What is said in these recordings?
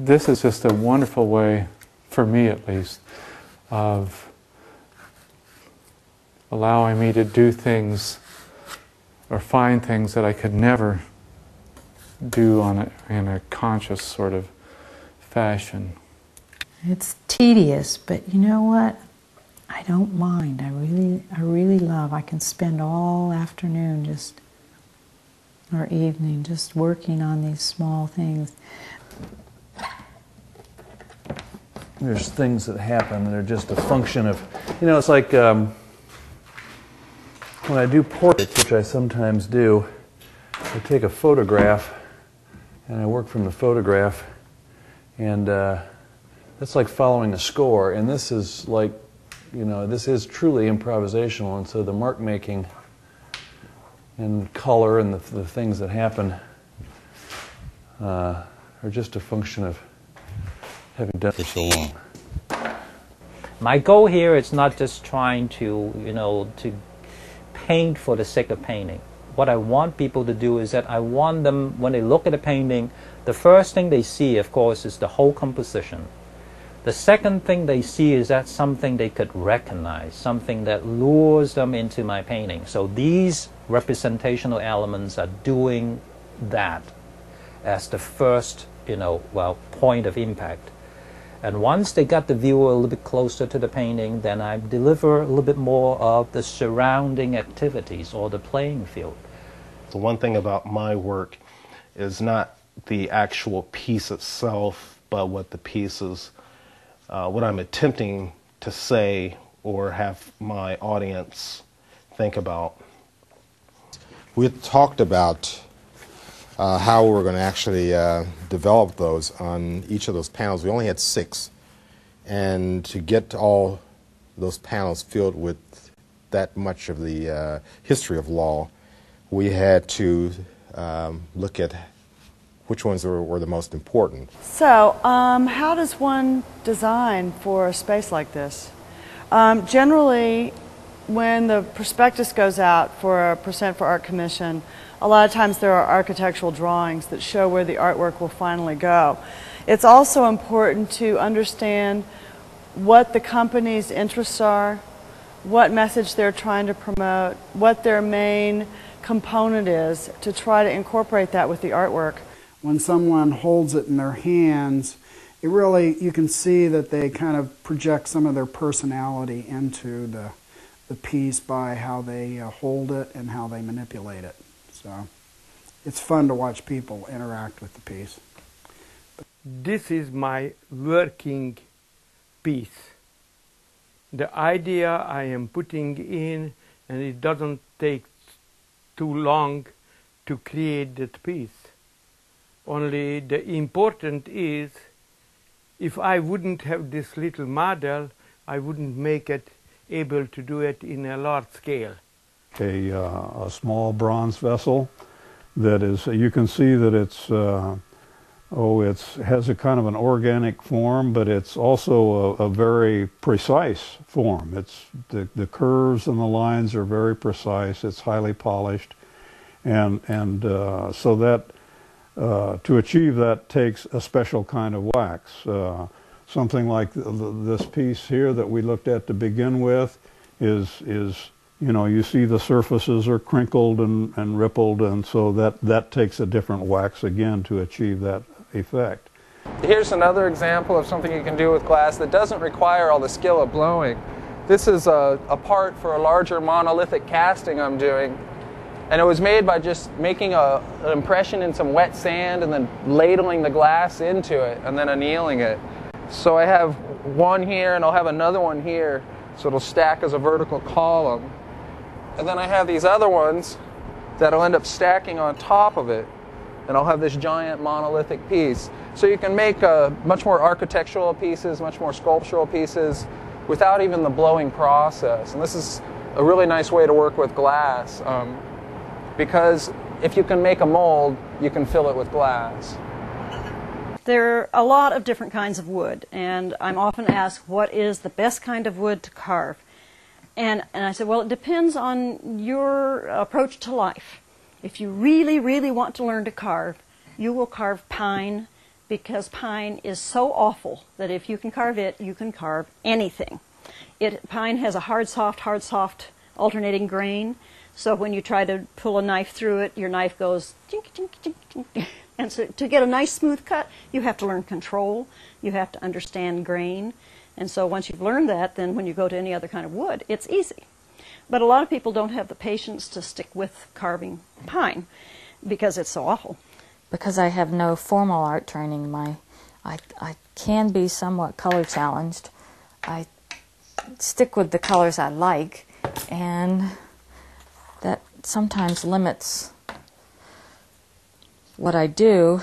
this is just a wonderful way, for me at least, of allowing me to do things or find things that I could never do in a conscious sort of fashion. It's tedious, but you know what? I don't mind. I really love. I can spend all afternoon or evening just working on these small things. There's things that happen that are just a function of, it's like when I do portraits, which I sometimes do, I take a photograph and I work from the photograph, and that's like following a score, and this is like, this is truly improvisational, and so the mark making and color and the things that happen are just a function of having done it for so long. My goal here is not just trying to, to paint for the sake of painting. What I want people to do is that I want them, when they look at a painting, the first thing they see, of course, is the whole composition. The second thing they see is that something they could recognize, something that lures them into my painting. So these representational elements are doing that as the first, point of impact. And once they got the viewer a little bit closer to the painting, then I deliver a little bit more of the surrounding activities or the playing field. The one thing about my work is not the actual piece itself, but what the piece is, what I'm attempting to say or have my audience think about. We talked about how we're going to actually develop those on each of those panels. We only had 6, and to get all those panels filled with that much of the history of law, we had to look at which ones were the most important. So, how does one design for a space like this? Generally, when the prospectus goes out for a Present for Art commission, a lot of times there are architectural drawings that show where the artwork will finally go. It's also important to understand what the company's interests are, what message they're trying to promote, what their main component is, to try to incorporate that with the artwork. When someone holds it in their hands, you can see that they kind of project some of their personality into the piece by how they hold it and how they manipulate it. So it's fun to watch people interact with the piece. This is my working piece. The idea I am putting in, and it doesn't take too long to create that piece. Only the important is, if I wouldn't have this little model, I wouldn't make it able to do it in a large scale. A small bronze vessel that is, you can see that it's, it has a kind of an organic form, but it's also a very precise form. It's the curves and the lines are very precise. It's highly polished, and so that to achieve that takes a special kind of wax. Something like this piece here that we looked at to begin with is you see the surfaces are crinkled and rippled, and so that takes a different wax again to achieve that effect. Here's another example of something you can do with glass that doesn't require all the skill of blowing. This is a part for a larger monolithic casting I'm doing, and it was made by just making an impression in some wet sand and then ladling the glass into it and then annealing it. So I have one here and I'll have another one here, so it'll stack as a vertical column. And then I have these other ones that'll end up stacking on top of it, and I'll have this giant monolithic piece. So you can make much more architectural pieces, much more sculptural pieces, without even the blowing process. And this is a really nice way to work with glass, because if you can make a mold, you can fill it with glass. There are a lot of different kinds of wood, and I'm often asked, what is the best kind of wood to carve? And I said, well, it depends on your approach to life. If you really, really want to learn to carve, you will carve pine because pine is so awful that if you can carve it, you can carve anything. Pine has a hard, soft alternating grain, so when you try to pull a knife through it, your knife goes tink, tink, tink, tink. And so to get a nice smooth cut, you have to learn control, you have to understand grain, and so once you've learned that, then when you go to any other kind of wood, it's easy. But a lot of people don't have the patience to stick with carving pine because it's so awful. Because I have no formal art training, I can be somewhat color challenged. I stick with the colors I like, and that sometimes limits what I do.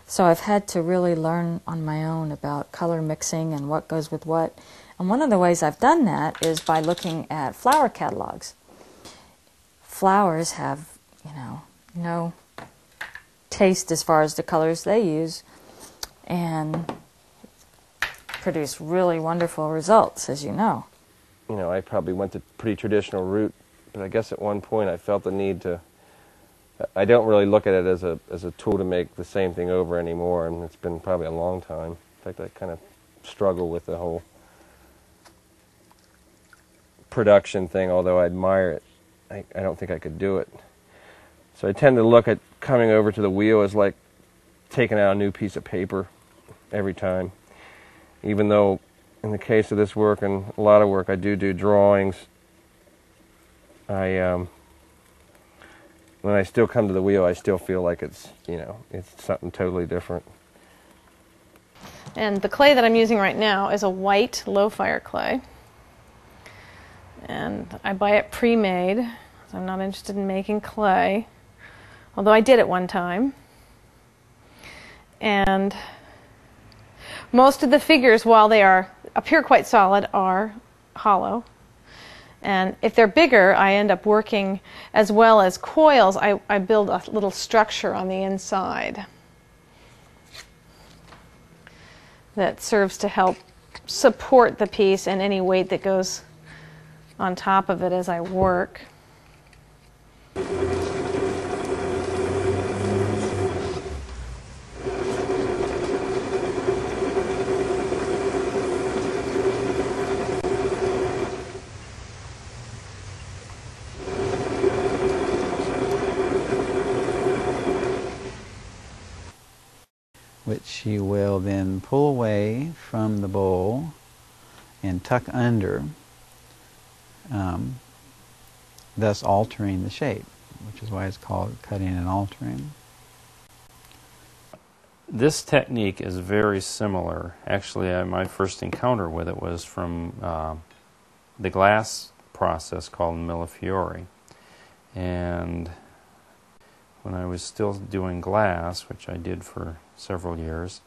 So I've had to really learn on my own about color mixing and what goes with what. And one of the ways I've done that is by looking at flower catalogs. Flowers have, no taste as far as the colors they use, and produce really wonderful results, as you know. I probably went the pretty traditional route, but I guess at one point I felt the need to. I don't really look at it as a tool to make the same thing over anymore, and it's been probably a long time. In fact, I kind of struggle with the whole production thing, although I admire it. I don't think I could do it. So I tend to look at coming over to the wheel as like taking out a new piece of paper every time. Even though in the case of this work and a lot of work I do drawings, when I still come to the wheel, I still feel like it's something totally different. And the clay that I'm using right now is a white low fire clay. And I buy it pre-made, so I'm not interested in making clay, although I did at one time. And most of the figures, while they appear quite solid, are hollow. And if they're bigger, I end up working, as well as coils, I build a little structure on the inside that serves to help support the piece and any weight that goes on top of it as I work. Which you will then pull away from the bowl and tuck under, thus altering the shape, which is why it's called cutting and altering. This technique is very similar. Actually, my first encounter with it was from the glass process called Millefiori. And when I was still doing glass, which I did for several years,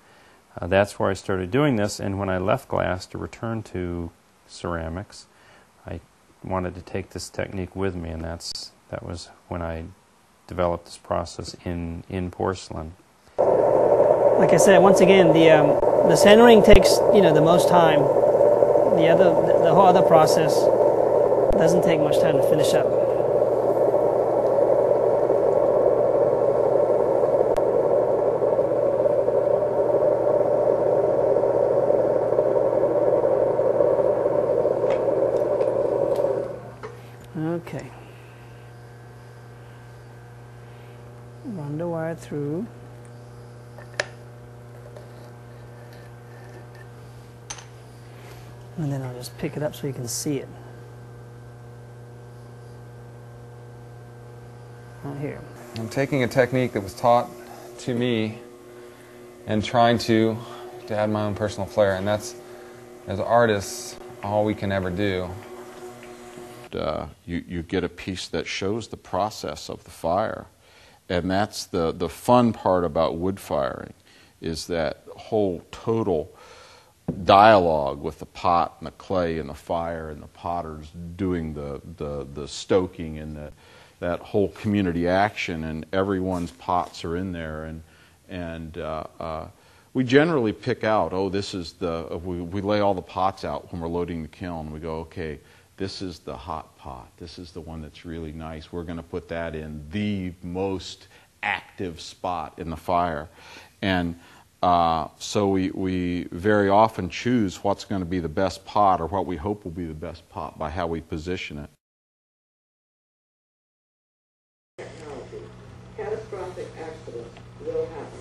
that's where I started doing this. And when I left glass to return to ceramics, I wanted to take this technique with me, and that was when I developed this process in porcelain. Like I said, once again, the centering takes the most time. The whole other process doesn't take much time to finish up. Okay. Run the wire through. And then I'll just pick it up so you can see it. Right here. I'm taking a technique that was taught to me and trying to add my own personal flair, and that's, as artists, all we can ever do. You get a piece that shows the process of the fire, and that's the fun part about wood firing, is that whole total dialogue with the pot and the clay and the fire and the potters doing the stoking and that whole community action, and everyone's pots are in there, and we generally pick out, this is we lay all the pots out when we're loading the kiln. We go, okay, this is the hot pot. This is the one that's really nice. We're going to put that in the most active spot in the fire. And So we very often choose what's going to be the best pot or what we hope will be the best pot by how we position it. Catastrophic accidents will happen.